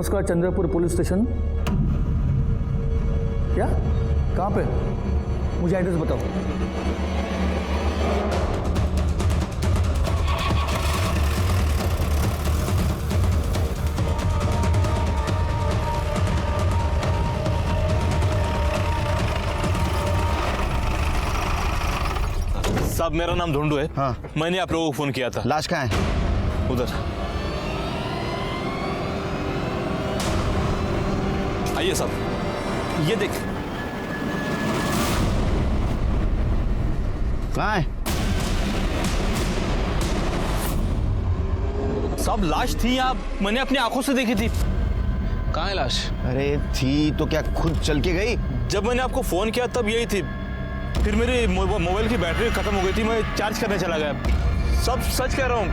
नमस्कार, Chandrapur police station. क्या? कहाँ पे? मुझे एड्रेस बताओ। साहब, मेरा नाम ढूंढू है। हाँ। मैंने आप लोगों को फोन किया था। लाश कहाँ है? उधर आइए साहब, ये देख। कहाँ है? साहब, लाश थी यहाँ, मैंने अपनी आंखों से देखी थी। कहाँ है लाश? अरे थी तो क्या खुद चल के गई? जब मैंने आपको फोन किया तब यही थी। फिर मेरी मोबाइल की बैटरी खत्म हो गई थी, मैं चार्ज करने चला गया। सब सच कह रहा हूँ।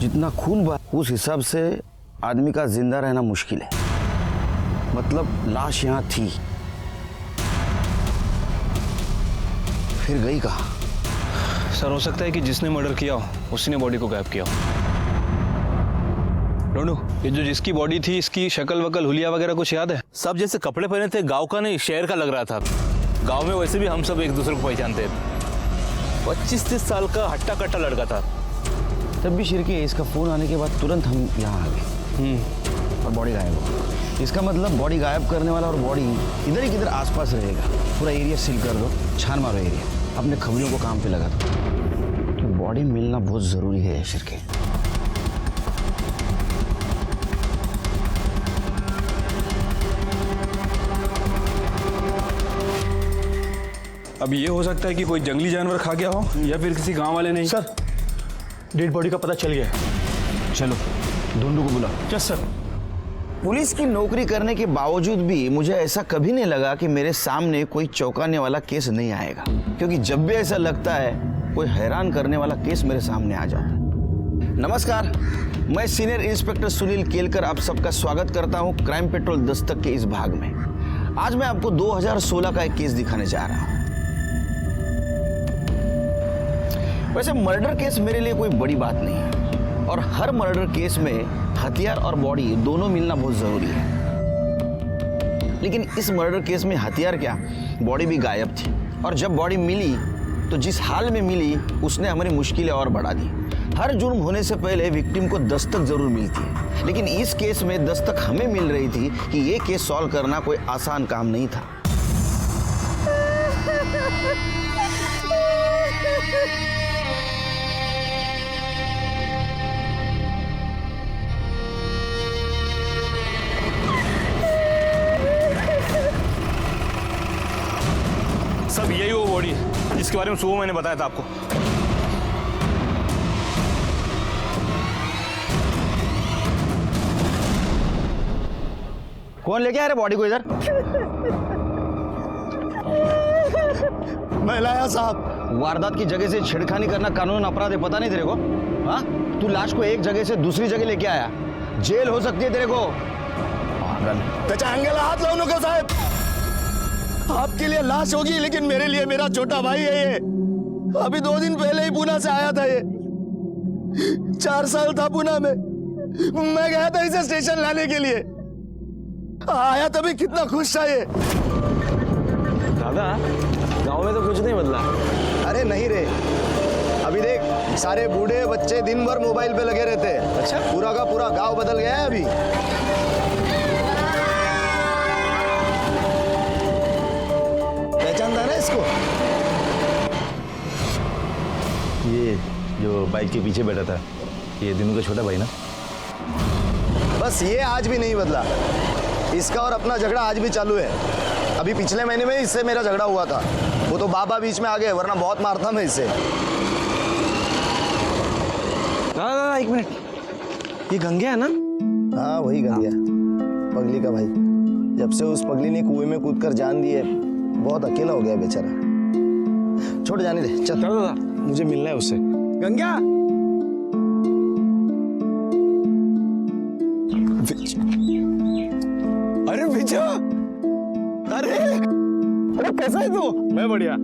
जितना खून बहा उस हिसाब से आदमी का जिंदा रहना मुश्किल है। मतलब लाश यहाँ थी, फिर गई कहाँ? सर, हो सकता है कि जिसने मर्डर किया हो उसी ने बॉडी को गायब किया हो। रोनू, ये जो जिसकी बॉडी थी, इसकी शक्ल वकल हुलिया वगैरह कुछ याद है? सब जैसे कपड़े पहने थे, गांव का नहीं शहर का लग रहा था। गांव में वैसे भी हम सब एक दूसरे को पहचानते हैं। 25-30 साल का हट्टा कट्टा लड़का था। तब भी शिरके, इसका फोन आने के बाद तुरंत हम यहाँ आ गए और बॉडी गायब हो। इसका मतलब बॉडी गायब करने वाला और बॉडी इधर ही किधर आसपास रहेगा। पूरा एरिया सील कर दो, छान मारो एरिया, अपने खबरियों को काम पे लगा दो। तो बॉडी मिलना बहुत जरूरी है शिरके। अब ये हो सकता है कि कोई जंगली जानवर खा गया हो या फिर किसी गांव वाले ने। सर, डेड बॉडी का पता चल गया है। चलो ढूंढू को बुलाओ। Yes sir. पुलिस की नौकरी करने के बावजूद भी मुझे ऐसा कभी नहीं लगा कि मेरे सामने कोई चौंकाने वाला केस नहीं आएगा, क्योंकि जब भी ऐसा लगता है कोई हैरान करने वाला केस मेरे सामने आ जाता है। नमस्कार, मैं सीनियर इंस्पेक्टर सुनील केलकर आप सबका स्वागत करता हूं क्राइम पेट्रोल दस्तक के इस भाग में। आज मैं आपको 2016 का एक केस दिखाने जा रहा हूं। वैसे मर्डर केस मेरे लिए कोई बड़ी बात नहीं है, और हर मर्डर केस में हथियार और बॉडी दोनों मिलना बहुत जरूरी है। लेकिन इस मर्डर केस में हथियार क्या, बॉडी भी गायब थी, और जब बॉडी मिली तो जिस हाल में मिली उसने हमारी मुश्किलें और बढ़ा दी। हर जुर्म होने से पहले विक्टिम को दस्तक जरूर मिलती है, लेकिन इस केस में दस्तक हमें मिल रही थी कि ये केस सॉल्व करना कोई आसान काम नहीं था। सब यही वो बॉडी है जिसके बारे में सुबह मैंने बताया था आपको। कौन लेके आ रहे बॉडी को इधर? मैं लाया साहब। वारदात की जगह से छेड़खानी करना कानून अपराध है, पता नहीं तेरे को? हाँ, तू लाश को एक जगह से दूसरी जगह लेके आया, जेल हो सकती है तेरे को। पागल। त्याच्या अंगाला हात लावू नका साहेब। आपके लिए लाश होगी, लेकिन मेरे लिए मेरा छोटा भाई है ये। अभी 2 दिन पहले ही पुणे से आया था ये। 4 साल था पुणे में। मैं गया था इसे स्टेशन लाने के लिए। आया तभी कितना खुश था ये। दादा, गांव में तो कुछ नहीं बदला। अरे नहीं रे, अभी देख सारे बूढ़े बच्चे दिन भर मोबाइल पे लगे रहते हैं। अच्छा? पूरा का पूरा गांव बदल गया है अभी। पहचानता है ना इसको? ये जो बाइक के पीछे बैठा था, ये दिनू का छोटा भाई ना? बस ये आज भी नहीं बदला। इसका और अपना झगड़ा आज भी चालू है। अभी पिछले महीने में इससे मेरा झगड़ा हुआ था, वो तो बाबा बीच में आ गए, वरना बहुत मारता मैं इससे। दादा, 1 मिनट, ये गंगे है ना? हाँ वही गंगिया, पगली का भाई। जब से उस पगली ने कुएं में कूदकर जान दी है, बहुत अकेला हो गया बेचारा। छोड़ जाने दे, चल। दादा, मुझे मिलना है उससे। गंगा, अरे विजय, अरे कैसा है तू? मैं बढ़िया।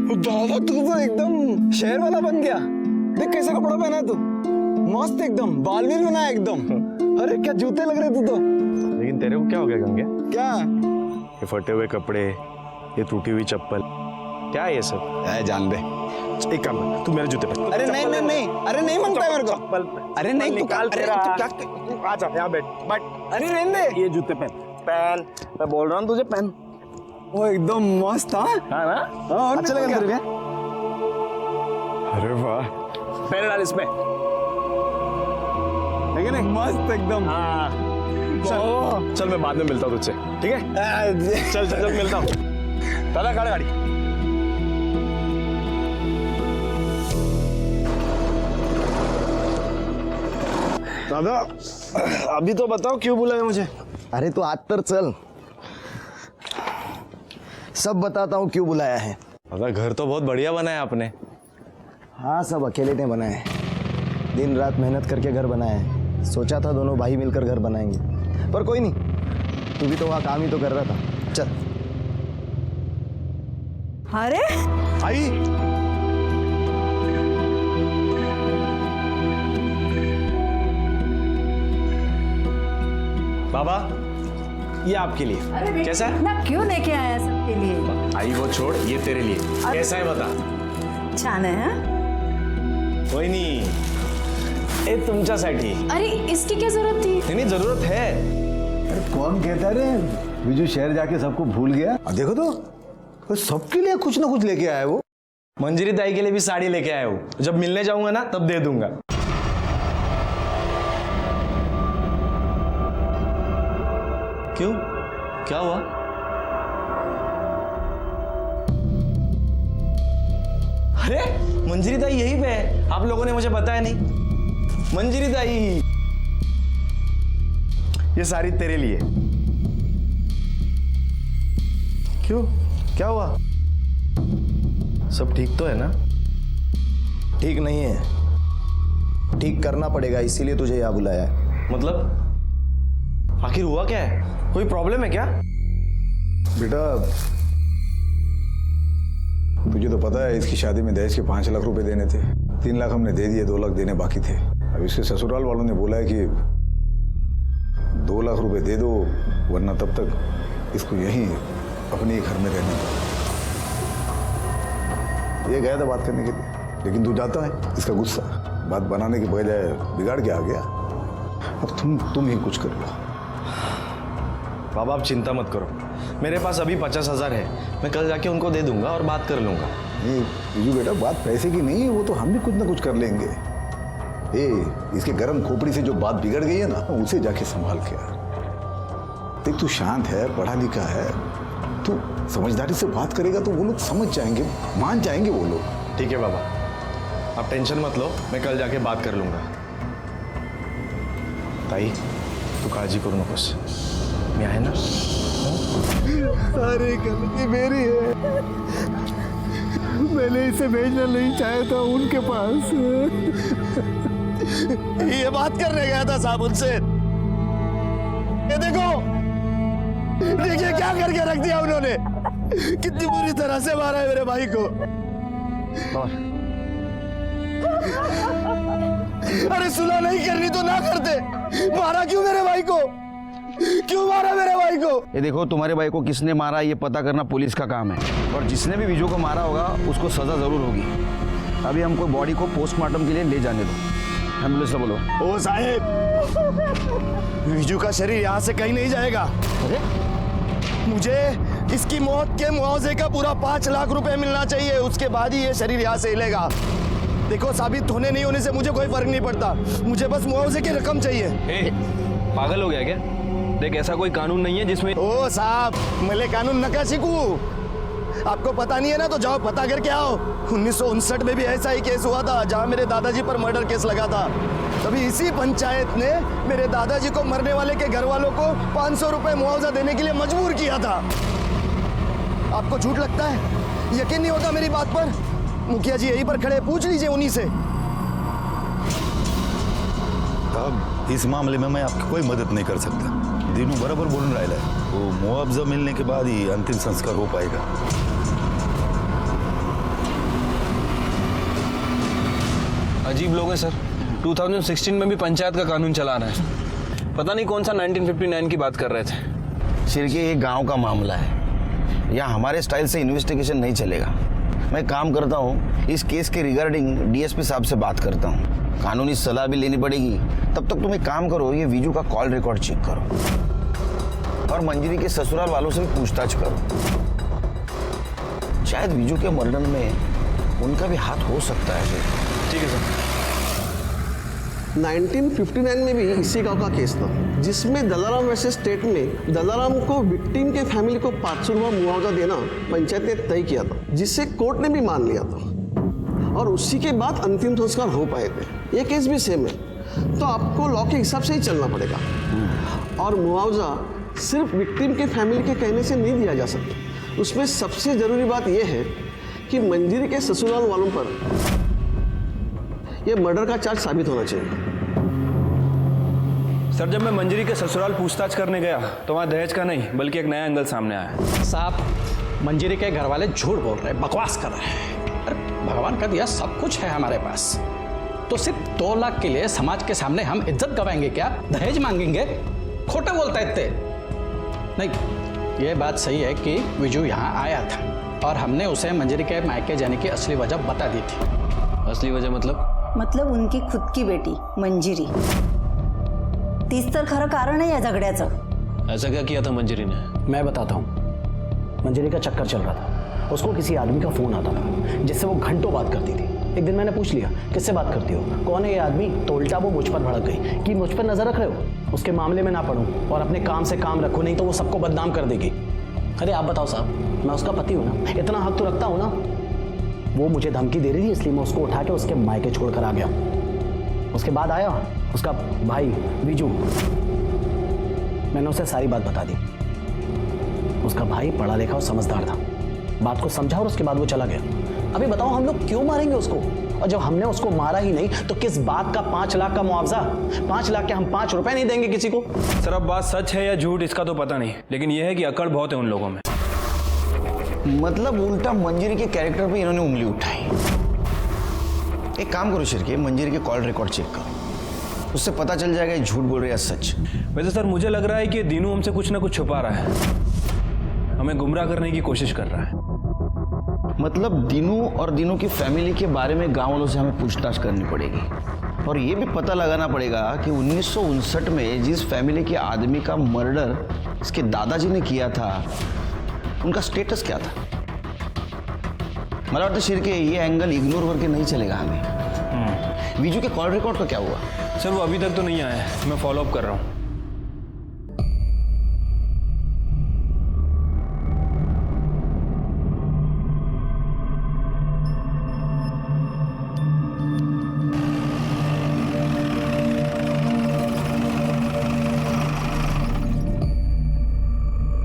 बाबा तू तो एकदम शहर वाला बन गया। देख कैसा कपड़ा पहना है तू, मस्त एकदम, बाल भी बनाया एकदम। अरे क्या जूते लग रहे तू तो। लेकिन तेरे को क्या हो गया गंगे? क्या? ये फटे हुए कपड़े, ये टूटी हुई चप्पल, क्या है ये सब? जान दे। एक काम कर, तू मेरे जूते पहन। अरे नहीं नहीं नहीं, अरे नहीं मानता है मेरे को। चप्पल अरे नहीं तू निकाल अरे तेरा। तू क्या तू आजा यहाँ बैठ। अरे रहने दे। ये जूते पहन। पहन, मैं बोल रहा हूँ तुझे पहन। वो एकदम मस्त। हाँ हाँ ना? हाँ, अच्छा लगा तेरे को? अरे वाह, पहले डाल इसमें, है कि नहीं? मस्त एकदम। हाँ चल मैं बाद में मिलता हूँ तुझसे, ठीक है? चल चल चल मिलता हूँ। दादा गाड़ी गाड़ी। दादा अभी तो बताओ क्यों बुलाया मुझे? अरे तो आज तर चल, सब बताता हूँ क्यों बुलाया है। दादा घर तो बहुत बढ़िया बनाया आपने। हाँ सब अकेले ने बनाए, दिन रात मेहनत करके घर बनाया है। सोचा था दोनों भाई मिलकर घर बनाएंगे, पर कोई नहीं, तू भी तो वहाँ काम ही तो कर रहा था। चल। अरे आई बाबा ये आपके लिए कैसा है? ना क्यों लेके आया सबके लिए? आई वो छोड़, ये तेरे लिए कैसा है बता? छान है हाँ? कोई नहीं, ये तुमच्यासाठी। अरे इसकी क्या जरूरत थी? नहीं जरूरत है। अरे कौन कहता है रे विजू शहर जाके सबको भूल गया? देखो तो सबके लिए कुछ ना कुछ लेके आया वो। मंजरी दाई के लिए भी साड़ी लेके आया हूँ, जब मिलने जाऊंगा ना तब दे दूंगा। क्यों, क्या हुआ? अरे मंजरी दाई यहीं पे है, आप लोगों ने मुझे बताया नहीं। मंजरी दाई ये साड़ी तेरे लिए। क्यों, क्या हुआ? सब ठीक तो है ना? ठीक नहीं है, ठीक करना पड़ेगा, इसीलिए तुझे यहाँ बुलाया है। मतलब आखिर हुआ क्या है? कोई प्रॉब्लम है क्या? बेटा तुझे तो पता है इसकी शादी में दहेज के 5 लाख रुपए देने थे। 3 लाख हमने दे दिए, 2 लाख देने बाकी थे। अब इसके ससुराल वालों ने बोला है कि 2 लाख रुपए दे दो, वरना तब तक इसको यहीं अपने ही घर में रहने दो। ये गया था बात करने के लिए, लेकिन तू जाता है, इसका गुस्सा बात बनाने के बजाय बिगाड़ के आ गया। अब तुम ही कुछ कर लो। बाबा आप चिंता मत करो, मेरे पास अभी 50,000 है, मैं कल जाके उनको दे दूंगा और बात कर लूंगा। नहीं विजू बेटा, बात पैसे की नहीं है, वो तो हम भी कुछ ना कुछ कर लेंगे। इसके गर्म खोपड़ी से जो बात बिगड़ गई है ना, उसे जाके संभाल के आ। देख तू शांत है, पढ़ा लिखा है, तू समझदारी से बात करेगा तो वो लोग समझ जाएंगे, मान जाएंगे वो लोग। ठीक है बाबा, आप टेंशन मत लो, मैं कल जाके बात कर लूंगा। ताई तू काळजी करू नकोस, मी आहे ना। सारी गलती मेरी है, मैंने इसे भेजना नहीं चाहा था उनके पास। ये बात करने गया था साहब उनसे। ये देखो, देखिए क्या करके रख दिया उन्होंने, कितनी बुरी तरह से मारा है मेरे भाई को। अरे सुलह नहीं करनी तो ना करते, मारा क्यों मेरे भाई को? क्यों मारा मेरे भाई को? ये देखो, तुम्हारे भाई को किसने मारा ये पता करना पुलिस का काम है, और जिसने भी विजू को मारा होगा उसको सजा जरूर होगी। अभी हमको बॉडी को पोस्टमार्टम के लिए ले जाने दो। एम्बुलेंस से बोलो। ओ साहेब, विजू का शरीर यहाँ से कहीं नहीं जाएगा। अरे मुझे इसकी मौत के मुआवजे का पूरा 5 लाख रुपए मिलना चाहिए, उसके बाद ही ये शरीर यहाँ से हिलेगा। देखो, साबित होने नहीं होने से मुझे कोई फर्क नहीं पड़ता, मुझे बस मुआवजे की रकम चाहिए। पागल हो गया क्या? देख ऐसा कोई कानून नहीं है जिसमें। ओ साहब, मैले कानून नका सीखू, आपको पता नहीं है ना तो जाओ पता करके आओ। 1959 में भी ऐसा ही केस हुआ था जहां मेरे दादाजी पर मर्डर केस लगा था। तभी इसी पंचायत ने मेरे दादाजी को मरने वाले के घर वालों को 500 रुपए मुआवजा देने के लिए मजबूर किया था। आपको झूठ लगता है? यकीन नहीं होता मेरी बात पर? मुखिया जी यहीं पर खड़े, पूछ लीजिए उन्हीं से। अब इस मामले में मैं आपकी कोई मदद नहीं कर सकता। दिनू बराबर बोलून राहिलाय. तो मुआवजा मिलने के बाद ही अंतिम संस्कार हो पाएगा. अजीब लोग हैं सर. 2016 में भी पंचायत का कानून चला रहा है. पता नहीं कौन सा 1959 की बात कर रहे थे. सिर्फ ये गांव का मामला है, यहाँ हमारे स्टाइल से इन्वेस्टिगेशन नहीं चलेगा. मैं काम करता हूँ, इस केस के रिगार्डिंग डीएसपी साहब से बात करता हूँ. कानूनी सलाह भी लेनी पड़ेगी. तब तक तुम एक काम करो, ये विजू का कॉल रिकॉर्ड चेक करो और मंजरी के ससुराल वालों से भी पूछताछ करो. शायद विजू के मर्डर में उनका भी हाथ हो सकता है. ठीक है सर. 1959 में भी इसी गांव का केस था, जिसमें दलाराम वर्सेस स्टेट में दलाराम को विक्टिम के फैमिली को 500 रुपया मुआवजा देना पंचायत ने तय किया था, जिसे कोर्ट ने भी मान लिया था और उसी के बाद अंतिम संस्कार हो पाए थे. ये केस भी सेम है, तो आपको लॉ के हिसाब से ही चलना पड़ेगा. और मुआवजा सिर्फ विक्टिम के फैमिली के कहने से नहीं दिया जा सकता. उसमें सबसे जरूरी बात यह है कि मंजरी के ससुराल वालों पर यह मर्डर का चार्ज साबित होना चाहिए. सर, जब मैं मंजरी के ससुराल पूछताछ करने गया तो वहाँ दहेज का नहीं बल्कि एक नया एंगल सामने आया. साहब, मंजरी के घर वाले झूठ बोल रहे हैं, बकवास कर रहे हैं. अरे भगवान का दिया सब कुछ है हमारे पास, तो सिर्फ 2 लाख के लिए समाज के सामने हम इज्जत गवाएंगे क्या? दहेज मांगेंगे? खोटे बोलता है इतने. नहीं, ये बात सही है कि विजू यहाँ आया था और हमने उसे मंजरी के मायके जाने की असली वजह बता दी थी. असली वजह मतलब उनकी खुद की बेटी मंजिरी. तीच तर खरं कारण आहे या झगड्याचं. ऐसा क्या किया था मंजरी ने? मैं बताता हूँ. मंजरी का चक्कर चल रहा था. उसको किसी आदमी का फोन आता था जिससे वो घंटों बात करती थी. एक दिन मैंने पूछ लिया, किससे बात करती हो, कौन है ये आदमी? तो उल्टा वो मुझ पर भड़क गई कि मुझ पर नजर रख रहे हो, उसके मामले में ना पढ़ूं और अपने काम से काम रखो, नहीं तो वो सबको बदनाम कर देगी. अरे आप बताओ साहब, मैं उसका पति हूँ ना, इतना हक तो रखता हूँ ना. वो मुझे धमकी दे रही थी, इसलिए मैं उसको उठा के उसके मायके छोड़कर आ गया. उसके बाद आया उसका भाई विजू. मैंने उसे सारी बात बता दी. उसका भाई पढ़ा लिखा और समझदार था, बात को समझा और उसके बाद वो चला गया. अभी बताओ हम लोग क्यों मारेंगे उसको? और जब हमने उसको मारा ही नहीं तो किस बात का 5 लाख का मुआवजा? 5 लाख के हम 5 रुपए नहीं देंगे किसी को. सर, अब बात सच है या झूठ इसका तो पता नहीं, लेकिन यह है कि अकड़ बहुत है उन लोगों में. मतलब उल्टा मंजरी के कैरेक्टर पे इन्होंने उंगली उठाई. एक काम करो शिरके, मंजरी के कॉल रिकॉर्ड चेक करो, उससे पता चल जाएगा ये झूठ बोल रहे या सच. वैसे सर, मुझे लग रहा है कि दीनू हमसे कुछ ना कुछ छुपा रहा है, हमें गुमराह करने की कोशिश कर रहा है. मतलब दीनू और दीनू की फैमिली के बारे में गांव वालों से हमें पूछताछ करनी पड़ेगी और ये भी पता लगाना पड़ेगा कि 1959 में जिस फैमिली के आदमी का मर्डर इसके दादाजी ने किया था, उनका स्टेटस क्या था. मला वाटतं शिरके ये एंगल इग्नोर करके नहीं चलेगा हमें. विजू के कॉल रिकॉर्ड का क्या हुआ? सर, वो अभी तक तो नहीं आया है, मैं फॉलो अप कर रहा हूँ.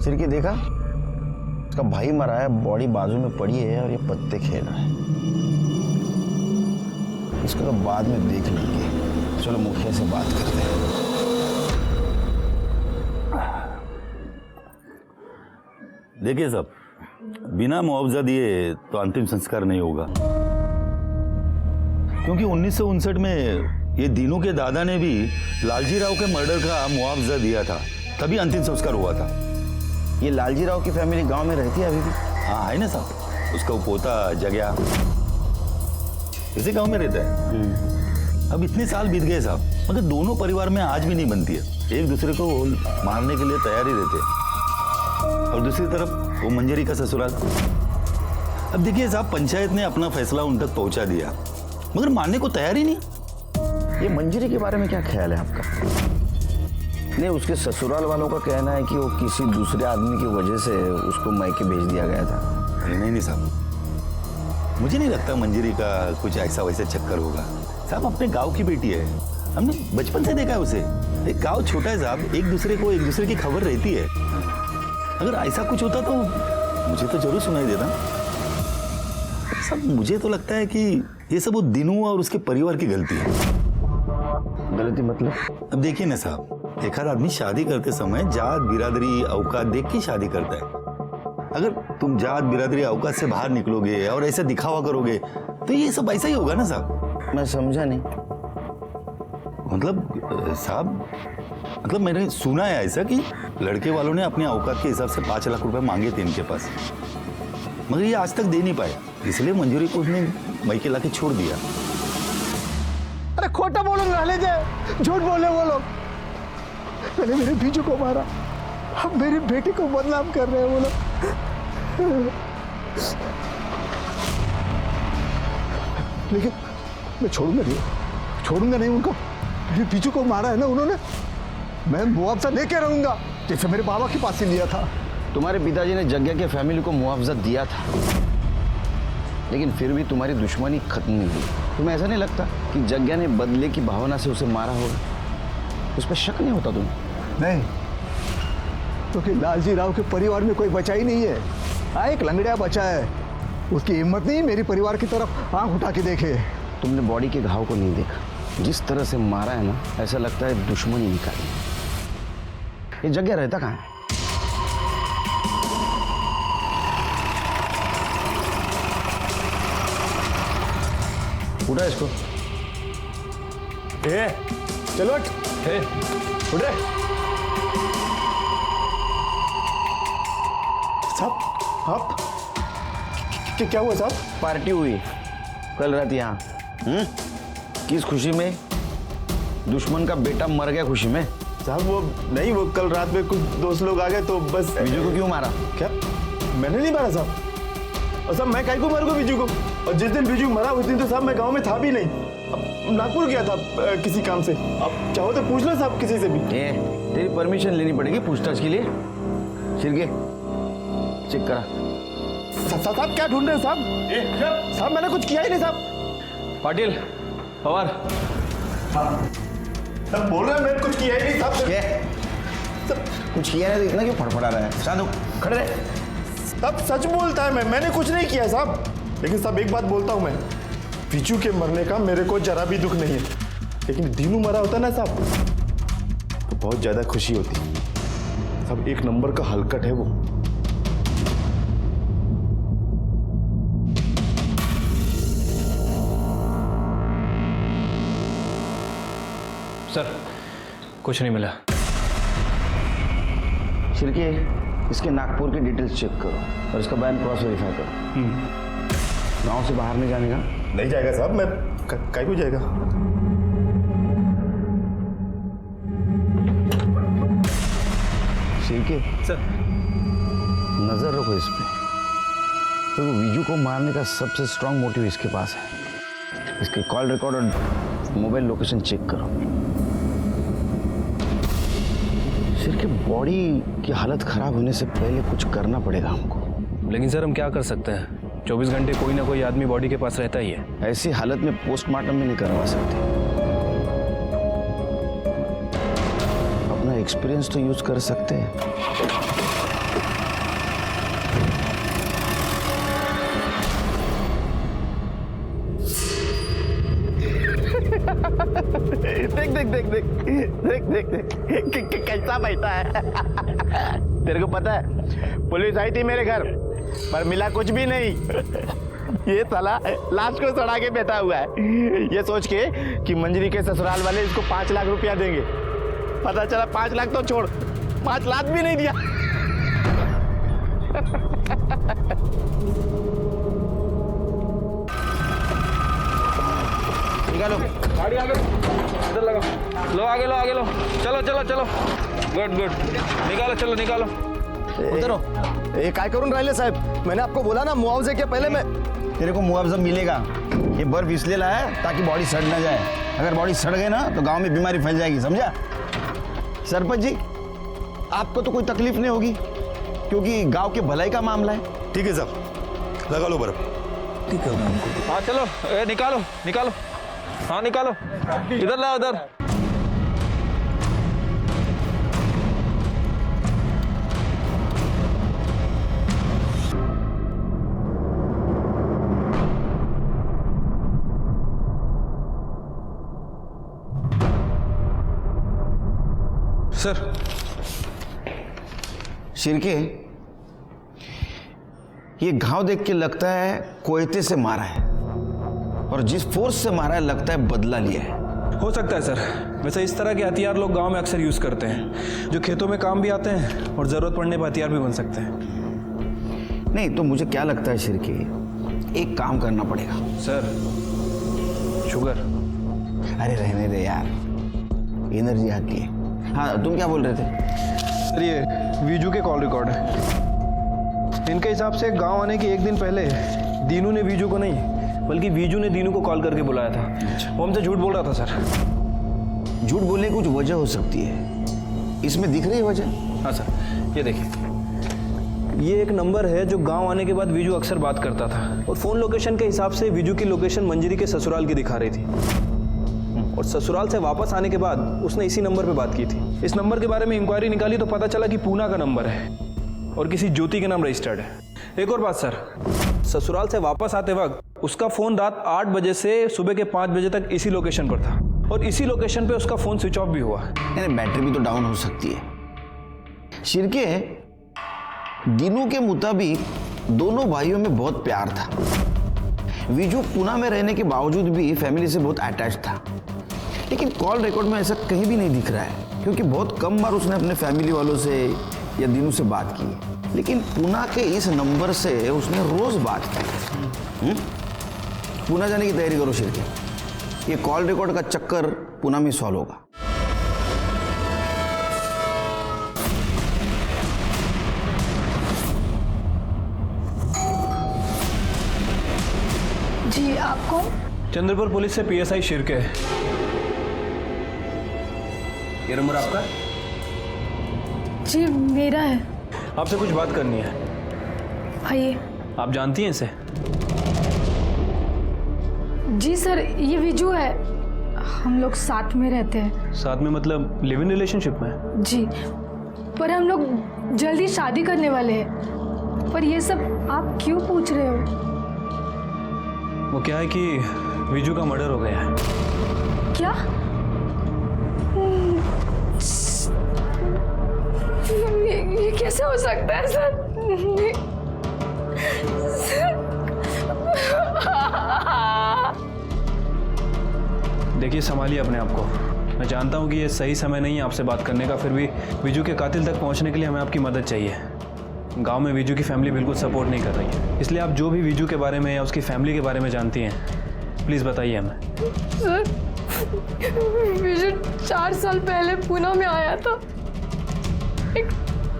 सिरके देखा, उसका भाई मरा है, बॉडी बाजू में पड़ी है और ये पत्ते खेल रहा है. इसको तो बाद में देख लेंगे. चलो मुखिया से बात करते हैं. देखिए साहब, बिना मुआवजा दिए तो अंतिम संस्कार नहीं होगा, क्योंकि 1959 में ये दीनू के दादा ने भी लालजी राव के मर्डर का मुआवजा दिया था, तभी अंतिम संस्कार हुआ था. ये लालजी राव की फैमिली गांव में रहती है अभी भी? हाँ है ना साहब, उसका पोता जगया इसी गांव में रहता है. अब इतने साल बीत गए साहब, मगर दोनों परिवार में आज भी नहीं बनती है. एक दूसरे को मारने के लिए तैयार ही रहते हैं. और दूसरी तरफ वो मंजरी का ससुराल. अब देखिए साहब, पंचायत ने अपना फैसला उन तक पहुंचा दिया, मगर मानने को तैयार ही नहीं. ये मंजरी के बारे में क्या ख्याल है आपका? नहीं, उसके ससुराल वालों का कहना है कि वो किसी दूसरे आदमी की वजह से उसको मायके भेज दिया गया था. नहीं साहब, मुझे नहीं लगता मंजरी का कुछ ऐसा वैसा चक्कर होगा. साहब, अपने गांव की बेटी है, हमने बचपन से देखा है उसे. एक गांव छोटा है साहब, एक दूसरे की खबर रहती है. अगर ऐसा कुछ होता तो मुझे तो जरूर सुनाई देता. सब मुझे तो लगता है कि ये सब वो दीनू और उसके परिवार की गलती है. गलती मतलब? अब देखिए ना साहब, एक हर आदमी शादी करते समय जात बिरादरी औकात देख के शादी करता है। अगर तुम जात बिरादरी औकात से बाहर निकलोगे और ऐसा दिखावा करोगे तो ये सब ऐसा ही होगा ना साहब। मैं समझा नहीं। मतलब साहब, मतलब मैंने सुना है ऐसा कि लड़के वालों ने अपने औकात के हिसाब से 5 लाख रुपए मांगे थे इनके पास, मगर ये आज तक दे नहीं पाए, इसलिए मंजूरी को उसने मैके लाके छोड़ दिया। अरे खोटा बोलो रहने दे, झूठ बोले वो लोग। मैंने मेरे बीजू को मारा, अब मेरी बेटी को बदनाम कर रहे हैं वो लोग। लेकिन मैं छोड़ूंगा नहीं उनको। मेरे बीजू को मारा है ना उन्होंने, मैं मुआवजा लेके रहूंगा जैसे मेरे बाबा के पास से लिया था। तुम्हारे पिताजी ने जग्या के फैमिली को मुआवजा दिया था, लेकिन फिर भी तुम्हारी दुश्मनी खत्म नहीं हुई। तुम्हें ऐसा नहीं लगता कि जग्या ने बदले की भावना से उसे मारा होगा? उस पर शक नहीं होता तुम्हें? नहीं, क्योंकि लालजी राव के परिवार में कोई बचा ही नहीं है। एक लंगड़िया बचा है, उसकी हिम्मत नहीं मेरे परिवार की तरफ आंख उठा के देखे। तुमने बॉडी के घाव को नहीं देखा, जिस तरह से मारा है ना, ऐसा लगता है दुश्मनी निकाली। ये जग्या रहता कहाँ है? उठा इसको। चलो उठ रे साहब। आप क्या हुआ साहब? पार्टी हुई कल रात यहाँ। किस खुशी में? दुश्मन का बेटा मर गया खुशी में। साहब वो नहीं, वो कल रात में कुछ दोस्त लोग आ गए तो बस। बीजू को क्यों मारा? क्या मैंने नहीं मारा साहब? और साहब मैं काहे को मारूंगा बीजू को? और जिस दिन बीजू मरा उस दिन तो साहब मैं गांव में था भी नहीं, अब नागपुर गया था किसी काम से। अब चाहो तो पूछ लो साहब किसी से भी। तेरी परमिशन लेनी पड़ेगी पूछताछ के लिए। शिरके चेक करा। साहब क्या ढूंढ रहे हैं साहब? साहब मैंने कुछ किया ही नहीं साहब। पाटिल पवार सब बोल रहे हैं मैंने कुछ किया ही नहीं साहब। कुछ किया नहीं तो इतना क्यों फड़फड़ा रहा है? साधु खड़े रहे। साहब सच बोलता है, मैंने कुछ नहीं किया साहब। लेकिन साहब एक बात बोलता हूँ मैं, बीजू के मरने का मेरे को जरा भी दुख नहीं है, लेकिन दीनू मरा होता ना साहब तो बहुत ज्यादा खुशी होती। साहब एक नंबर का हलकट है वो। सर कुछ नहीं मिला। शिरके इसके नागपुर के डिटेल्स चेक करो और इसका बयान क्रॉस वेरीफाई करो। गांव से बाहर नहीं जाने का? नहीं जाएगा साहब, मैं काहे को जाएगा? शिरके सर नजर रखो इस पे, क्योंकि विजू को मारने का सबसे स्ट्रांग मोटिव इसके पास है। इसके कॉल रिकॉर्ड और मोबाइल लोकेशन चेक करो। शिरके बॉडी की हालत खराब होने से पहले कुछ करना पड़ेगा हमको। लेकिन सर हम क्या कर सकते हैं? 24 घंटे कोई ना कोई आदमी बॉडी के पास रहता ही है। ऐसी हालत में पोस्टमार्टम भी नहीं करवा सकते। अपना एक्सपीरियंस तो यूज कर सकते हैं। देख देख देख देख देख देख देख कैसा बैठा है। तेरे को पता है पुलिस आई थी मेरे घर पर मिला कुछ भी नहीं। ये साला लाश को सड़ा के बैठा हुआ है, ये सोच के कि मंजरी के ससुराल वाले इसको 5 लाख रुपया देंगे। पता चला 5 लाख तो छोड़, 5 लाख भी नहीं दिया। निकालो गाड़ी आगे इधर लगा लो, आगे लो आगे लो। चलो चलो चलो, गुड गुड, निकालो चलो निकालो। उतरो। ये काय करून राहिले साहब? मैंने आपको बोला ना मुआवजे के पहले मैं। तेरे को मुआवजा मिलेगा। ये बर्फ इसलिए लाया है ताकि बॉडी सड़ ना जाए। अगर बॉडी सड़ गई ना तो गांव में बीमारी फैल जाएगी, समझा? सरपंच जी आपको तो कोई तकलीफ नहीं होगी क्योंकि गांव के भलाई का मामला है। ठीक है साहब, लगा लो बर्फ। ठीक है हाँ चलो, निकालो निकालो, हाँ निकालो, इधर लाओ इधर। सर। शिरके, ये घाव देख के लगता है कोयते से मारा है, और जिस फोर्स से मारा है लगता है बदला लिया है। हो सकता है सर। वैसे इस तरह के हथियार लोग गांव में अक्सर यूज करते हैं, जो खेतों में काम भी आते हैं और जरूरत पड़ने पर हथियार भी बन सकते हैं। नहीं तो मुझे क्या लगता है शिरके, एक काम करना पड़ेगा। Sir, sugar. अरे रहने दे यार, एनर्जी आती है। हाँ, तुम क्या बोल रहे थे? सर, ये वीजू के कॉल रिकॉर्ड है। इनके हिसाब से गांव आने के एक दिन पहले दीनू ने वीजू को नहीं, बल्कि वीजू ने दीनू को कॉल करके बुलाया था। वो हमसे झूठ बोल रहा था सर। झूठ बोलने की कुछ वजह हो सकती है, इसमें दिख रही है वजह? हाँ सर, ये देखिए, ये एक नंबर है जो गांव आने के बाद वीजू अक्सर बात करता था, और फोन लोकेशन के हिसाब से वीजू की लोकेशन मंजरी के ससुराल की दिखा रही थी, और ससुराल से वापस आने के बाद उसने इसी नंबर पे बात की थी। इस नंबर के बारे में इंक्वायरी निकाली तो पता चला कि पूना का नंबर है और किसी ज्योति के नाम रजिस्टर्ड है। एक और बात सर, ससुराल से वापस आते वक्त उसका फोन रात 8 बजे से सुबह के 5 बजे तक इसी लोकेशन पर था, और इसी लोकेशन पे उसका फोन स्विच ऑफ भी हुआ। यानी बैटरी भी तो डाउन हो सकती है। शिरके, दीनू के मुताबिक दोनों भाइयों में बहुत प्यार था। वीजू पुणे में रहने के बावजूद भी फैमिली से बहुत अटैच था, लेकिन कॉल रिकॉर्ड में ऐसा कहीं भी नहीं दिख रहा है, क्योंकि बहुत कम बार उसने अपने फैमिली वालों से या दीनू से बात की। लेकिन पुणे के इस नंबर से उसने रोज बात की। पुणे जाने की तैयारी करो शिरके, ये कॉल रिकॉर्ड का चक्कर पुणे में सॉल्व होगा। जी, आप कौन? चंद्रपुर पुलिस से PSI शिरके। ये नंबर आपका? जी, मेरा है। आपसे कुछ बात करनी है। आइए। आप जानती हैं इसे? जी सर, ये विजू है, हम लोग साथ में रहते हैं। साथ में मतलब लिव इन रिलेशनशिप में? जी, पर हम लोग जल्दी शादी करने वाले हैं। पर ये सब आप क्यों पूछ रहे हो? वो क्या है कि विजू का मर्डर हो गया है। क्या? ये कैसे हो सकता है सर? देखिए, संभालिए अपने आप को। मैं जानता हूँ कि ये सही समय नहीं है आपसे बात करने का, फिर भी विजू के कातिल तक पहुँचने के लिए हमें आपकी मदद चाहिए। गांव में विजू की फैमिली बिल्कुल सपोर्ट नहीं कर रही है, इसलिए आप जो भी विजू के बारे में या उसकी फैमिली के बारे में जानती हैं, प्लीज़ बताइए हमें। सर, विजू 4 साल पहले पुणे में आया था। एक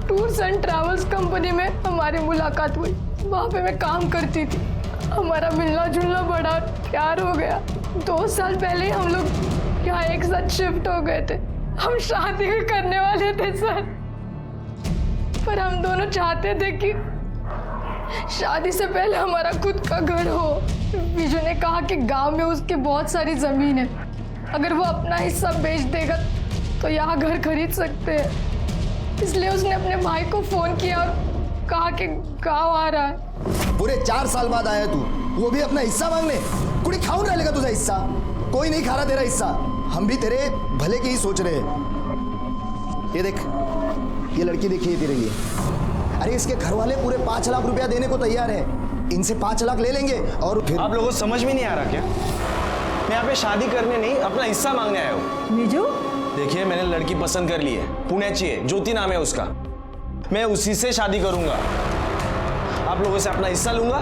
टूर्स एंड ट्रैवल्स कंपनी में हमारी मुलाकात हुई। वहाँ पे मैं काम करती थी, हमारा मिलना जुलना बड़ा प्यार हो गया। 2 साल पहले ही हम लोग यहाँ एक साथ शिफ्ट हो गए थे। हम शादी भी करने वाले थे सर, पर हम दोनों चाहते थे कि शादी से पहले हमारा खुद का घर हो। विजू ने कहा कि गांव में उसकी बहुत सारी जमीन है, अगर वो अपना हिस्सा बेच देगा तो यहाँ घर खरीद सकते हैं। इसलिए उसने अपने भाई को फोन किया और कहा कि गांव आ रहा है। पूरे 4 साल बाद आया तू, वो भी अपना हिस्सा मांगने? कुड़ी खाऊं रह लेगा तुझा हिस्सा? कोई नहीं खा रहा तेरा हिस्सा, हम भी तेरे भले की ही सोच रहे हैं। ये देख, ये लड़की देखिए तेरे लिए। अरे इसके घर वाले पूरे 5 लाख रुपया देने को तैयार है। इनसे 5 लाख ले लेंगे और फिर आप लोगों को समझ में नहीं आ रहा क्या? मैं यहाँ पे शादी करने नहीं, अपना हिस्सा मांगने आया हूँ। विजू, देखिए, मैंने लड़की पसंद कर ली है, पुण्याची है, ज्योति नाम है उसका। मैं उसी से शादी करूंगा। आप लोगों से अपना हिस्सा लूंगा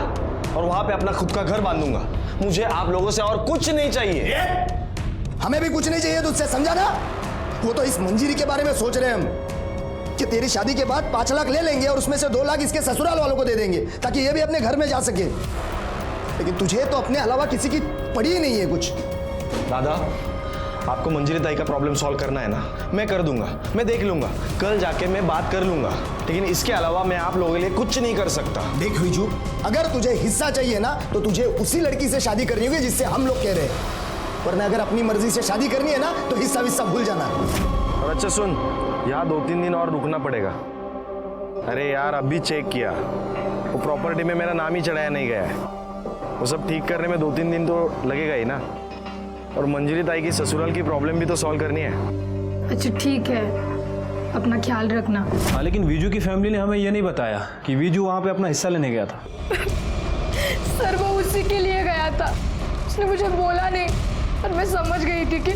और वहां पे अपना खुद का घर बांधूंगा। मुझे आप लोगों से और कुछ नहीं चाहिए। हमें भी कुछ नहीं चाहिए तुझसे, समझा ना? वो तो इस मंजीरी के बारे में सोच रहे हैं हम कि तेरी शादी के बाद 5 लाख ले लेंगे और उसमें से 2 लाख इसके ससुराल वालों को दे देंगे ताकि ये भी अपने घर में जा सके। लेकिन तुझे तो अपने अलावा किसी की पड़ी ही नहीं है कुछ। दादा, आपको मंजरी ताई का प्रॉब्लम सॉल्व करना है ना, मैं कर दूंगा, मैं देख लूंगा, कल जाके मैं बात कर लूंगा। लेकिन इसके अलावा मैं आप लोगों के लिए कुछ नहीं कर सकता। देख विजू, अगर तुझे हिस्सा चाहिए ना तो तुझे उसी लड़की से शादी करनी होगी जिससे हम लोग कह रहे हैं, वरना अगर अपनी मर्जी से शादी करनी है ना तो हिस्सा विस्सा भूल जाना। और अच्छा सुन, यहाँ 2-3 दिन और रुकना पड़ेगा। अरे यार, अभी चेक किया, वो प्रॉपर्टी में मेरा नाम ही चढ़ाया नहीं गया है। वो सब ठीक करने में 2-3 दिन तो लगेगा ही ना। और मंजरी ताई की ससुराल की प्रॉब्लम भी तो सॉल्व करनी है। अच्छा ठीक है, अपना ख्याल रखना। हाँ, लेकिन विजू की फैमिली ने हमें ये नहीं बताया कि विजू वहाँ पे अपना हिस्सा लेने गया था। सर वो उसी के लिए गया था, उसने मुझे बोला नहीं, और मैं समझ गई थी कि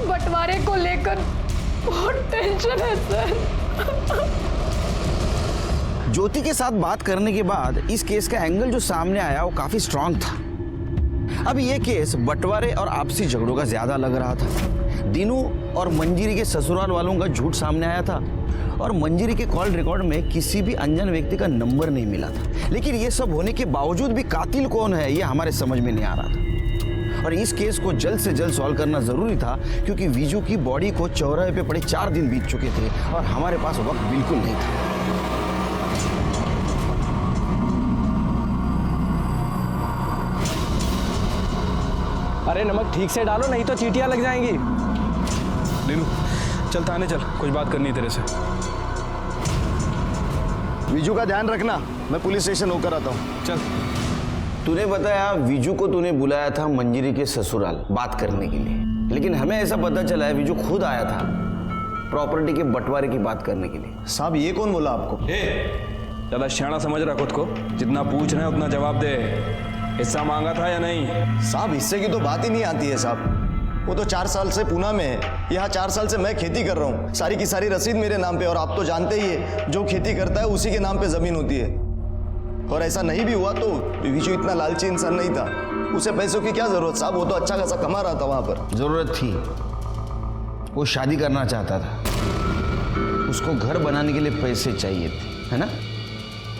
बंटवारे को लेकर बहुत टेंशन है सर। ज्योति के साथ बात करने के बाद इस केस का एंगल जो सामने आया वो काफी स्ट्रांग था। अब ये केस बंटवारे और आपसी झगड़ों का ज्यादा लग रहा था। दीनू और मंजीरी के ससुराल वालों का झूठ सामने आया था और मंजीरी के कॉल रिकॉर्ड में किसी भी अनजान व्यक्ति का नंबर नहीं मिला था। लेकिन ये सब होने के बावजूद भी कातिल कौन है ये हमारे समझ में नहीं आ रहा था। और इस केस को जल्द से जल्द सॉल्व करना जरूरी था, क्योंकि विजू की बॉडी को चौराहे पे पड़े 4 दिन बीत चुके थे और हमारे पास वक्त बिल्कुल नहीं था। अरे नमक ठीक से डालो, नहीं तो चींटियां लग जाएंगी। दीनू चल थाने चल, कुछ बात करनी है तेरे से। विजू का ध्यान रखना, मैं पुलिस स्टेशन होकर आता हूँ। चल। तूने बताया विजू को तूने बुलाया था मंजीरी के ससुराल बात करने के लिए, लेकिन हमें ऐसा पता चला है विजू खुद आया था प्रॉपर्टी के बंटवारे की बात करने के लिए। साहब ये कौन बोला आपको? ज्यादा शाना समझ रहा खुद को, जितना पूछ रहे हैं उतना जवाब दे। हिस्सा मांगा था या नहीं? साहब हिस्से की तो बात ही नहीं आती है साहब। वो तो 4 साल से पूना में है, यहाँ 4 साल से मैं खेती कर रहा हूँ, सारी की सारी रसीद मेरे नाम पे। और आप तो जानते ही है जो खेती करता है उसी के नाम पे जमीन होती है। और ऐसा नहीं भी हुआ तो विजू इतना लालची इंसान नहीं था, उसे पैसों की क्या जरूरत साहब, वो तो अच्छा खासा कमा रहा था वहां पर। जरूरत थी, वो शादी करना चाहता था, उसको घर बनाने के लिए पैसे चाहिए थे, है ना?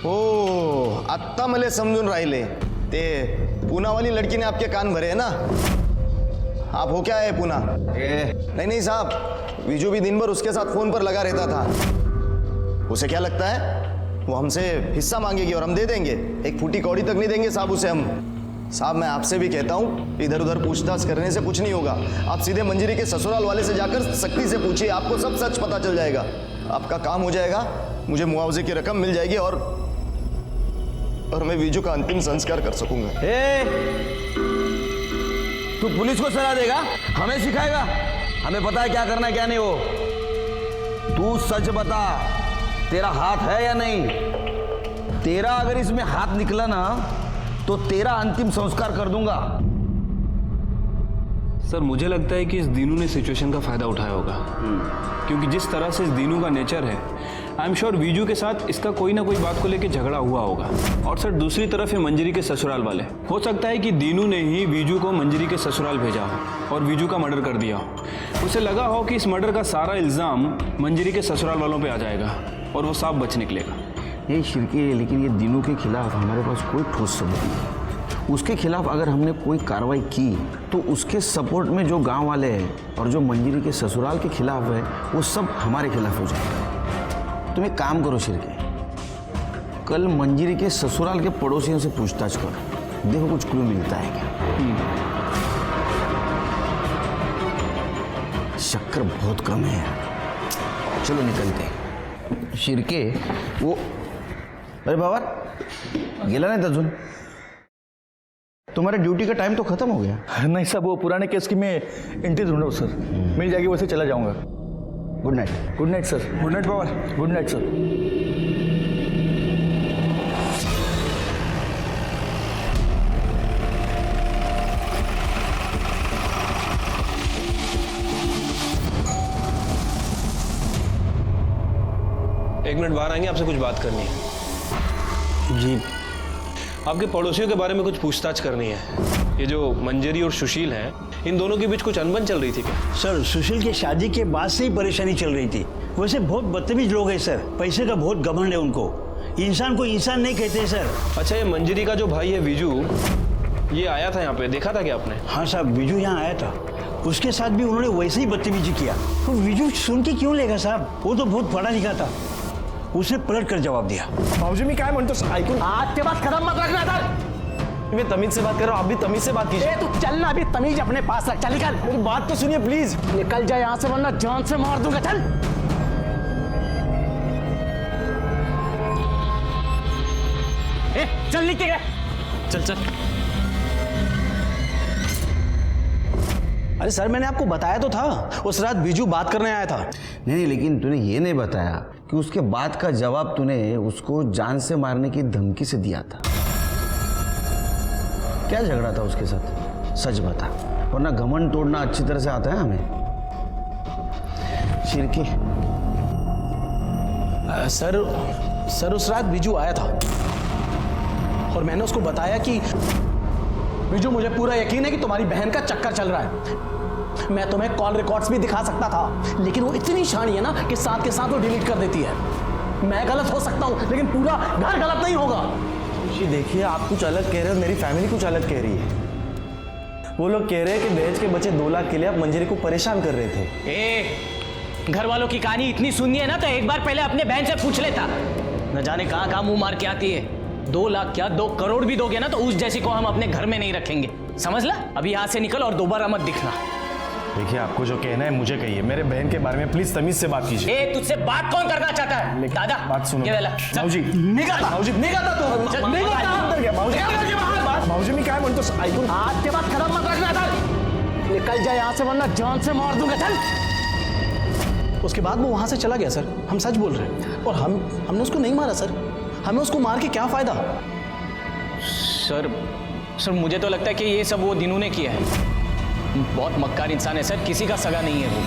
ओ आत्ता मले समजून राहिले, ते पूना वाली लड़की ने आपके कान भरे है ना? आप हो क्या है पूना? नहीं साहब, विजू भी दिन भर उसके साथ फोन पर लगा रहता था। उसे क्या लगता है वो हमसे हिस्सा मांगेगी और हम दे देंगे? एक फूटी कौड़ी तक नहीं देंगे साहब उसे हम। साहब मैं आपसे भी कहता हूँ, इधर उधर पूछताछ करने से कुछ नहीं होगा। आप सीधे मंजीरी के ससुराल वाले से जाकर सख्ती से पूछिए, आपको सब सच पता चल जाएगा, आपका काम हो जाएगा, मुझे मुआवजे की रकम मिल जाएगी और मैं विजू का अंतिम संस्कार कर सकूंगा। तू पुलिस को सलाह देगा, हमें सिखाएगा? हमें पता है क्या करना है क्या नहीं। हो तू सच बता, तेरा हाथ है या नहीं? तेरा अगर इसमें हाथ निकला ना तो तेरा अंतिम संस्कार कर दूंगा। सर मुझे लगता है कि इस दीनू ने सिचुएशन का फायदा उठाया होगा, क्योंकि जिस तरह से इस दीनू का नेचर है, आई एम श्योर विजू के साथ इसका कोई ना कोई बात को लेकर झगड़ा हुआ होगा। और सर दूसरी तरफ है मंजीरी के ससुराल वाले, हो सकता है कि दीनू ने ही विजू को मंजीरी के ससुराल भेजा हो और विजू का मर्डर कर दिया हो। उसे लगा हो कि इस मर्डर का सारा इल्जाम मंजीरी के ससुराल वालों पे आ जाएगा और वो साफ बच निकलेगा। ये शिरके, लेकिन ये दीनू के खिलाफ हमारे पास कोई ठोस सबूत नहीं। उसके खिलाफ अगर हमने कोई कार्रवाई की तो उसके सपोर्ट में जो गांव वाले हैं और जो मंजीरी के ससुराल के खिलाफ है वो सब हमारे खिलाफ हो जाएगा। तुम एक काम करो शिरके, कल मंजीरी के ससुराल के पड़ोसियों से पूछताछ करो, देखो कुछ क्लू मिलता है क्या। शक्कर बहुत कम है, चलो निकलते हैं। शिरके वो, अरे बाबा गेला नहीं अजून? तुम्हारा ड्यूटी का टाइम तो खत्म हो गया। नहीं साहब, वो पुराने केस की मैं एंट्री ढूंढ रहा हूँ सर, मिल जाएगी वैसे चला जाऊंगा। Good night. Good night sir. Good night Pawar. Good night sir. एक मिनट बाहर आएंगे, आपसे कुछ बात करनी है। जी। आपके पड़ोसियों के बारे में कुछ पूछताछ करनी है। ये जो मंजरी और सुशील हैं, इन दोनों के बीच कुछ अनबन चल रही थी क्या? सर सुशील की शादी के बाद से ही परेशानी चल रही थी। वैसे बहुत बदतमीज लोग हैं सर, पैसे का बहुत घमंड है उनको, इंसान को इंसान नहीं कहते सर। अच्छा, ये मंजरी का जो भाई है विजू, ये आया था यहाँ पे, देखा था क्या आपने? हाँ साहब, विजू यहाँ आया था, उसके साथ भी उन्होंने वैसे ही बदतमीजी किया। तो विजू सुन के क्यों लेगा साहब, वो तो बहुत पढ़ा लिखा था। उसने पलट कर जवाब दिया। भाऊजी मी काय म्हणतो ऐकून, आज के बाद कदम मत रखना था। मैं तमीज से बात कर रहा हूँ, आप भी तमीज से बात कीजिए। तू चलना, अभी तमीज अपने पास रख, चल निकल। मेरी बात तो सुनिए प्लीज। निकल जाए यहाँ से वरना जान से मार दूंगा, चल। चल निकल, चल चल। अरे सर मैंने आपको बताया तो था, उस रात बीजू बात करने आया था। नहीं, लेकिन तूने ये नहीं बताया कि उसके बाद का जवाब तूने उसको जान से मारने की धमकी से दिया था। क्या झगड़ा था उसके साथ, सच बता, वरना घमंड तोड़ना अच्छी तरह से आता है हमें। शिरकी सर उस रात बीजू आया था और मैंने उसको बताया कि बीजू मुझे पूरा यकीन है कि तुम्हारी बहन का चक्कर चल रहा है। मैं तुम्हें कॉल रिकॉर्ड्स भी दिखा सकता था, लेकिन वो इतनी शानी है ना कि साथ के साथ वो डिलीट कर देती है। मैं गलत हो सकता हूं, लेकिन पूरा घर गलत नहीं होगा। जी देखिए, आप कुछ अलग कह रहे हो, मेरी फैमिली कुछ अलग कह रही है। वो लोग कह रहे हैं कि दहेज के बचे 2 लाख के लिए आप मंजरी को परेशान कर रहे थे। घर वालों की कहानी इतनी सुननी है ना तो एक बार पहले अपने बहन से पूछ लेता। न जाने कहां कहां मुंह मार के आती है। 2 लाख क्या 2 करोड़ भी दोगे ना तो उस जैसी को हम अपने घर में नहीं रखेंगे, समझ ला। अभी यहाँ से निकल और दोबारा मत दिखना। देखिए, आपको जो कहना है मुझे कहिए, मेरे बहन के बारे में प्लीज तमीज से बात कीजिए। तुझसे बात कौन करना चाहता है? दादा बात सुनो। भाऊजी भाऊजी मी काय म्हणतो ऐकून आज के बाद कदम मत रखना सर, निकल जाए यहाँ से वरना जान से मार दूंगा। चल। उसके बाद वो वहां से चला गया सर, हम सच बोल रहे हैं। और हमने उसको नहीं मारा सर, हमें उसको मार के क्या फायदा। सर मुझे तो लगता है कि ये सब वो दिनू ने किया है। बहुत मक्कार इंसान है सर, किसी का सगा नहीं है वो।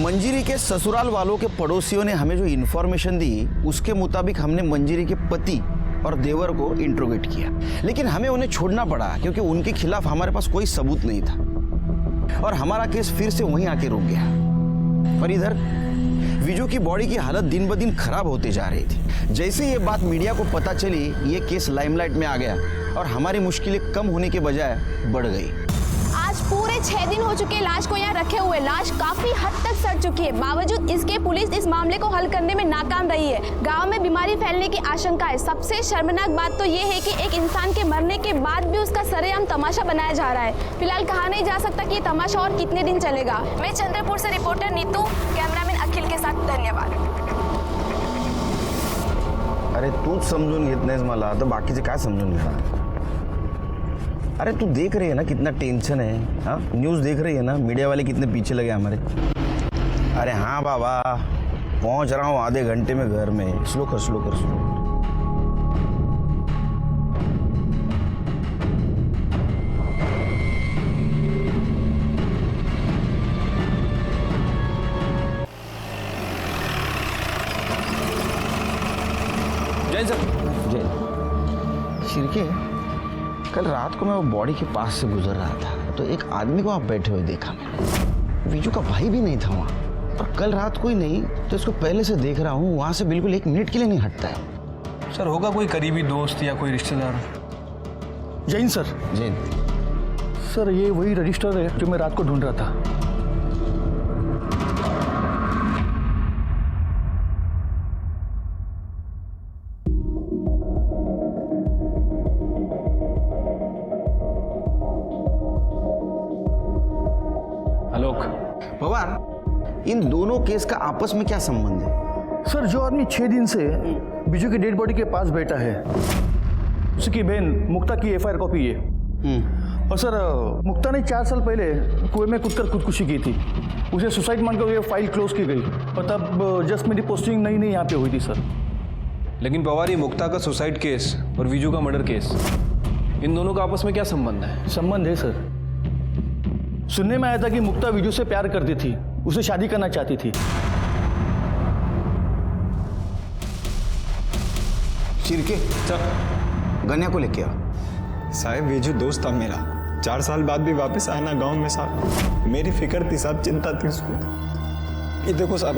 मंजरी के ससुराल वालों के पड़ोसियों ने हमें जो इन्फॉर्मेशन दी उसके मुताबिक हमने मंजरी के पति और देवर को इंट्रोगेट किया, लेकिन हमें उन्हें छोड़ना पड़ा क्योंकि उनके खिलाफ हमारे पास कोई सबूत नहीं था और हमारा केस फिर से वहीं आके रुक गया। और इधर विजू की बॉडी की हालत दिन ब दिन खराब होती जा रही थी। जैसे ये बात मीडिया को पता चली, ये केस लाइमलाइट में आ गया और हमारी मुश्किलें कम होने के बजाय बढ़ गई। आज पूरे 6 दिन हो चुके लाश को यहाँ रखे हुए। लाश काफी हद तक सड़ चुकी है, बावजूद इसके पुलिस इस मामले को हल करने में नाकाम रही है। गांव में बीमारी फैलने की आशंका है। सबसे शर्मनाक बात तो ये है कि एक इंसान के मरने के बाद भी उसका सरेआम तमाशा बनाया जा रहा है। फिलहाल कहा नहीं जा सकता कि ये तमाशा और कितने दिन चलेगा। मैं चंद्रपुर से रिपोर्टर नीतू, कैमरामैन अखिल के साथ धन्यवाद। अरे तूच समजून घेत नाहीस मला, तर बाकीचे काय समजून घेणार? अरे तू देख रही है ना कितना टेंशन है। हाँ, न्यूज़ देख रही है ना, मीडिया वाले कितने पीछे लगे हमारे। अरे हाँ बाबा, पहुंच रहा हूँ आधे घंटे में घर में। स्लो कर स्लो कर स्लो। जय सर। जय। शिरके, कल रात को मैं वो बॉडी के पास से गुजर रहा था तो एक आदमी को वहाँ बैठे हुए देखा मैंने। विजू का भाई भी नहीं था वहाँ, और कल रात कोई नहीं तो इसको पहले से देख रहा हूँ, वहाँ से बिल्कुल 1 मिनट के लिए नहीं हटता है। सर होगा कोई करीबी दोस्त या कोई रिश्तेदार। जैन सर। जैन सर, ये वही रजिस्टर है जो मैं रात को ढूंढ रहा था। पवार, इन दोनों केस का आपस में क्या संबंध है? सर, जो आदमी 6 दिन से बिजू की डेड बॉडी के पास बैठा है, उसकी बहन मुक्ता की एफआईआर कॉपी है। और सर, मुक्ता ने 4 साल पहले कुएं में कूदकर खुदकुशी की थी। उसे सुसाइड मानकर हुए फाइल क्लोज की गई और तब जस्ट मेरी पोस्टिंग नई यहाँ पे हुई थी सर। लेकिन पवार, ये मुक्ता का सुसाइड केस और विजू का मर्डर केस, इन दोनों का आपस में क्या संबंध है? संबंध है सर। सुनने में आया था कि मुक्ता विजू से प्यार करती थी, उसे शादी करना चाहती थी। शिरके, गन्या को लेके आओ। साहब, विजू दोस्त था मेरा, 4 साल बाद भी वापस आया ना गांव में साहब। मेरी फिक्र थी साहब, चिंता थी उसको। ये देखो साहब,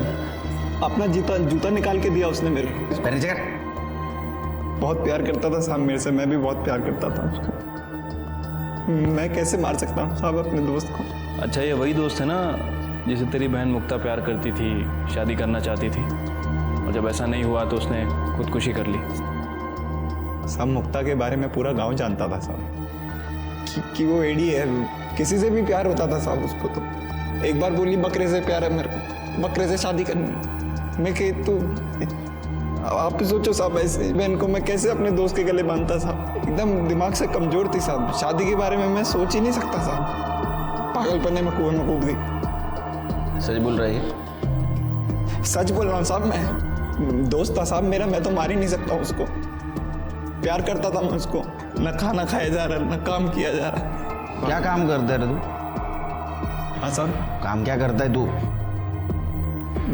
अपना जूता निकाल के दिया उसने मेरे को। बहुत प्यार करता था साहब मेरे से, मैं भी बहुत प्यार करता था उसको। मैं कैसे मार सकता हूँ साहब अपने दोस्त को? अच्छा, ये वही दोस्त है ना जिसे तेरी बहन मुक्ता प्यार करती थी, शादी करना चाहती थी, और जब ऐसा नहीं हुआ तो उसने खुदकुशी कर ली। साहब, मुक्ता के बारे में पूरा गांव जानता था साहब कि वो एडी है, किसी से भी प्यार होता था साहब उसको। तो एक बार बोली बकरे से प्यार है मेरे को, बकरे से शादी करनी। मैं कही तो आप सोचो साहब, ऐसे बहन को मैं कैसे अपने दोस्त के गले बांधता साहब? एकदम दिमाग से कमजोर थी साहब, शादी के बारे में मैं सोच ही नहीं सकता साहब। पागलपने में कुएं में कूद गई। सच बोल रही है? सच बोल रहा हूँ साहब, मैं दोस्त था साहब मेरा, मैं तो मार ही नहीं सकता उसको। प्यार करता था मैं उसको, न खाना खाया जा रहा न काम किया जा रहा। क्या काम करता है रे तू? हाँ साहब। काम क्या करता है तू?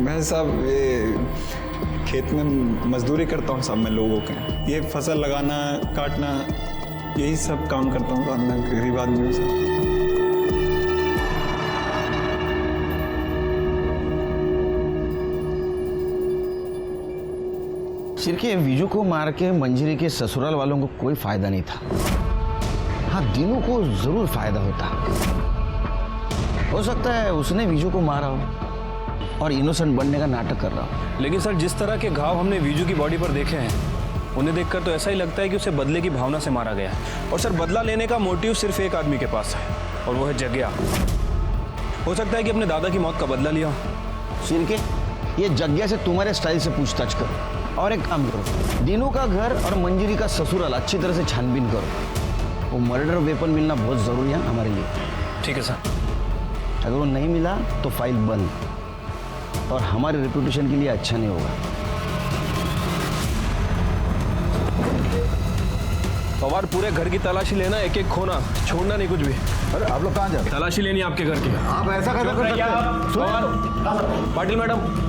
मैं साहब ये खेत में मजदूरी करता हूँ साहब मैं लोगों के, ये फसल लगाना काटना यही सब काम करता हूँ साहब। मैं गरीब आदमी हूँ साहब। सिर्के विजू को मार के मंजरी के ससुराल वालों को कोई फायदा नहीं था। हाँ, दीनू को जरूर फायदा होता। हो सकता है उसने विजू को मारा हो और इनोसेंट बनने का नाटक कर रहा हो। लेकिन सर जिस तरह के घाव हमने विजू की बॉडी पर देखे हैं, उन्हें देखकर तो ऐसा ही लगता है कि उसे बदले की भावना से मारा गया है। और सर बदला लेने का मोटिव सिर्फ एक आदमी के पास है और वो है जग्या। हो सकता है कि अपने दादा की मौत का बदला लिया हो। सिर्के, ये जग्या से तुम्हारे स्टाइल से पूछताछ करो और एक काम करो, दीनू का घर और मंजरी का ससुराल अच्छी तरह से छानबीन करो। वो मर्डर वेपन मिलना बहुत जरूरी है हमारे लिए। ठीक है सर। अगर वो नहीं मिला तो फाइल बंद, और हमारे रेपुटेशन के लिए अच्छा नहीं होगा। पवार, पूरे घर की तलाशी लेना, एक एक खोना, छोड़ना नहीं कुछ भी। अरे आप लोग कहाँ जा रहे? तलाशी लेनी आपके घर की। आप ऐसा कैसे कर सकते हैं? पवार, पाटिल मैडम,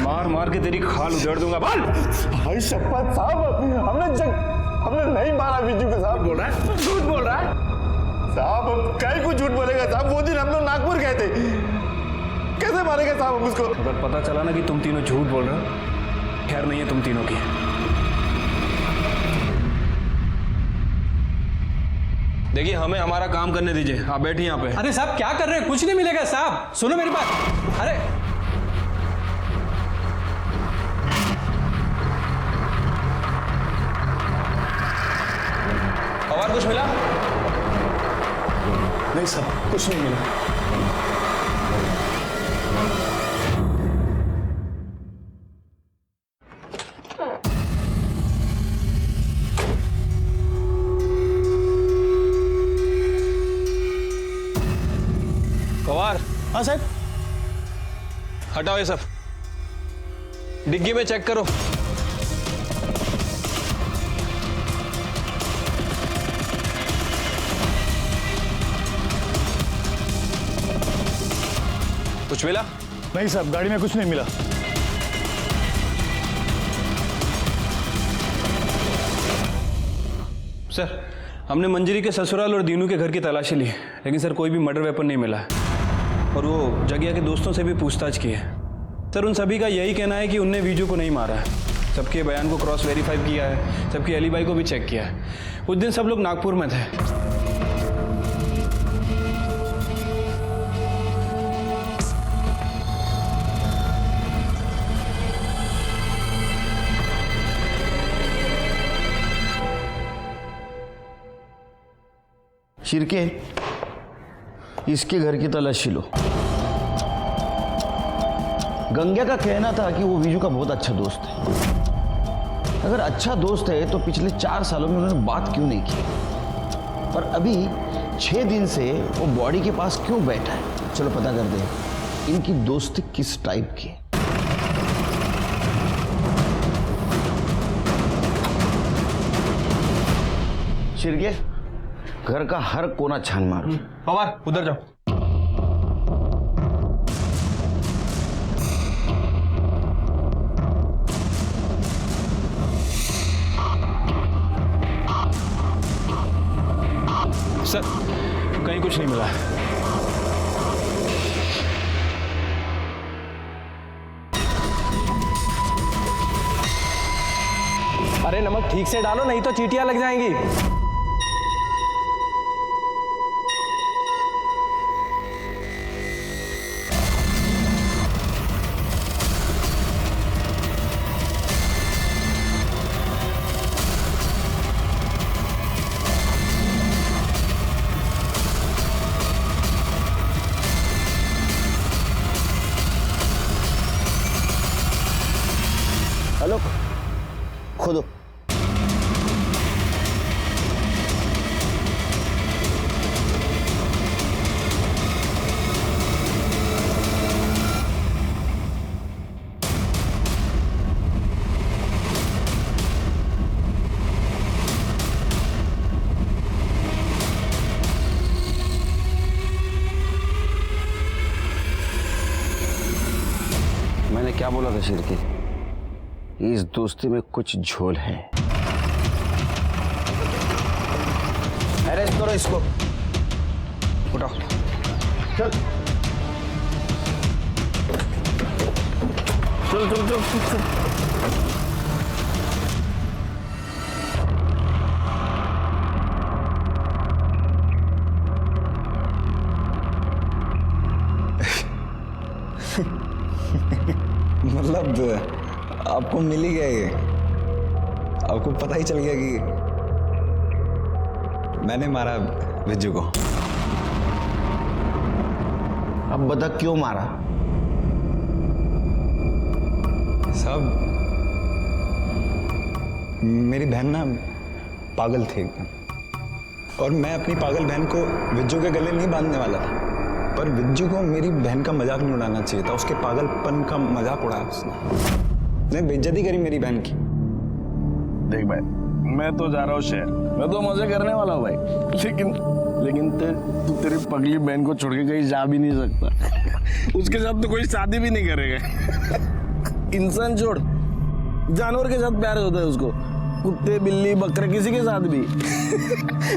मार मार के तेरी खाल उजाड़ दूंगा। बोल भाई शपथ साहब, हमने नहीं मारा विजू को। साहब बोल रहा है, झूठ बोल रहा है साहब। अब कहीं को झूठ बोलेगा साहब? वो दिन हम लोग नागपुर गए थे, कैसे मारेगा साहब हम उसको? अगर पता चला ना कि तुम तीनों झूठ बोल रहे हो, खैर नहीं है तुम तीनों की। देखिए, हमें हमारा काम करने दीजिए। आप बैठिए यहाँ पे। अरे साहब क्या कर रहे हैं? कुछ नहीं मिलेगा साहब, सुनो मेरी बात। अरे पवार, कुछ मिला? नहीं साहब, कुछ नहीं मिला। पवार। हाँ साहब। हटाओ ये सब, डिग्गी में चेक करो। कुछ मिला? नहीं साहब, गाड़ी में कुछ नहीं मिला। सर, हमने मंजरी के ससुराल और दीनू के घर की तलाशी ली, लेकिन सर कोई भी मर्डर वेपन नहीं मिला है। और वो जगिया के दोस्तों से भी पूछताछ की है। सर उन सभी का यही कहना है कि उनने विजू को नहीं मारा है। सबके बयान को क्रॉस वेरीफाई किया है, सबकी एलिबाई को भी चेक किया है। उस दिन सब लोग नागपुर में थे। शिरके, इसके घर की तलाशी लो। गंगा का कहना था कि वो विजू का बहुत अच्छा दोस्त है। अगर अच्छा दोस्त है तो पिछले 4 सालों में उन्होंने बात क्यों नहीं की? और अभी 6 दिन से वो बॉडी के पास क्यों बैठा है? चलो पता कर दे इनकी दोस्ती किस टाइप की है। शिरके, घर का हर कोना छान मारो। पवार, उधर जाओ। सर, कहीं कुछ नहीं मिला है। अरे नमक ठीक से डालो, नहीं तो चींटियां लग जाएंगी। क्या बोला था शिरके? इस दोस्ती में कुछ झोल है। अरेस्ट करो इसको। उठाओ। चल चल चल चल, चल। मतलब आपको मिल ही गया ये? आपको पता ही चल गया कि मैंने मारा विज्जू को? अब बता क्यों मारा? साहब मेरी बहन ना पागल थी एकदम, और मैं अपनी पागल बहन को विज्जू के गले नहीं बांधने वाला था, पर विज्जू को मेरी बहन का मजाक नहीं उड़ाना चाहिए था। उसके पागलपन का मजाक उड़ाया उसने बेइज्जती करी मेरी बहन की। देख भाई, मैं तो जा रहा हूँ शहर, मैं तो मजे करने वाला हूँ भाई, लेकिन तू तेरी पगली बहन को छोड़ के कहीं जा भी नहीं सकता। उसके साथ तो कोई शादी भी नहीं करेगा। इंसान छोड़, जानवर के साथ प्यार होता है उसको, कुत्ते बिल्ली बकरे किसी के साथ भी।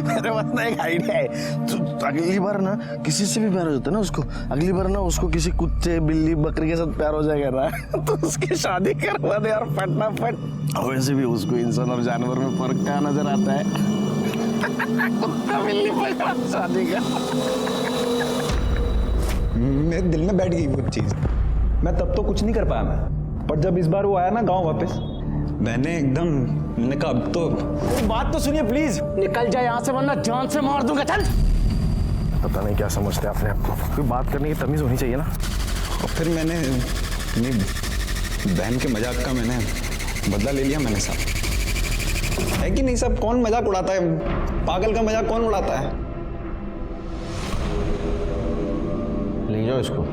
मेरे पास ना एक आइडिया है, तो अगली बार ना किसी से भी प्यार हो जाता है ना उसको, अगली बार ना उसको किसी कुत्ते बिल्ली बकरे के साथ प्यार हो जाएगा ना, तो उसकी शादी करवा दे और फटाफट। वैसे भी उसको इंसान और जानवर में फर्क क्या नजर आता है? कुत्ता बिल्ली बकरा शादी का। मेरे दिल में बैठ गई वो चीज। मैं तब तो कुछ नहीं कर पाया मैं, पर जब इस बार वो आया ना गांव वापस, मैंने एकदम, मैंने कहा अब तो बात तो सुनिए प्लीज। निकल जाए यहाँ से वरना जान से मार दूंगा। चल। पता नहीं क्या समझते अपने आप को, कोई बात करने की तमीज होनी चाहिए ना। और फिर मैंने अपनी बहन के मजाक का मैंने बदला ले लिया मैंने साहब। है कि नहीं साहब? कौन मजाक उड़ाता है? पागल का मजाक कौन उड़ाता है? ले जाओ इसको।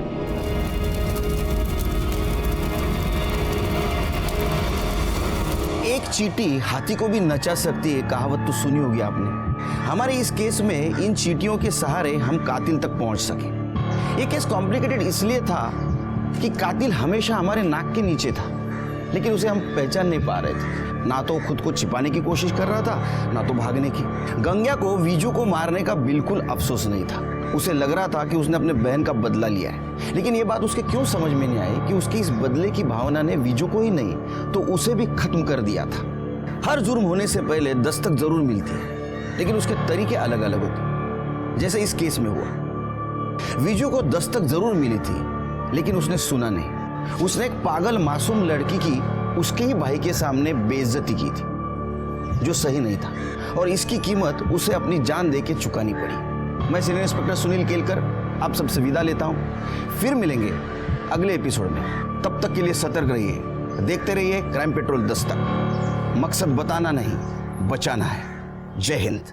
एक चींटी हाथी को भी नचा सकती है, कहावत तो सुनी होगी आपने। हमारे इस केस में इन चींटियों के सहारे हम कातिल तक पहुंच सके। ये केस कॉम्प्लिकेटेड इसलिए था कि कातिल हमेशा हमारे नाक के नीचे था, लेकिन उसे हम पहचान नहीं पा रहे थे। ना तो खुद को छिपाने की कोशिश कर रहा था, ना तो भागने की। गंग्या को विजू को मारने का बिल्कुल अफसोस नहीं था। उसे लग रहा था कि उसने अपने बहन का बदला लिया है, लेकिन ये बात उसके क्यों समझ में नहीं आई कि उसकी इस बदले की भावना ने विजू को ही नहीं तो उसे भी खत्म कर दिया था। हर जुर्म होने से पहले दस्तक जरूर मिलती है, लेकिन उसके तरीके अलग अलग होते। जैसे इस केस में हुआ, विजू को दस्तक जरूर मिली थी, लेकिन उसने सुना नहीं। उसने एक पागल मासूम लड़की की उसके ही भाई के सामने बेइज्जती की थी, जो सही नहीं था, और इसकी कीमत उसे अपनी जान देके चुकानी पड़ी। मैं सीनियर इंस्पेक्टर सुनील केलकर आप सबसे विदा लेता हूं। फिर मिलेंगे अगले एपिसोड में। तब तक के लिए सतर्क रहिए, देखते रहिए क्राइम पेट्रोल दस्तक। मकसद बताना नहीं, बचाना है। जय हिंद।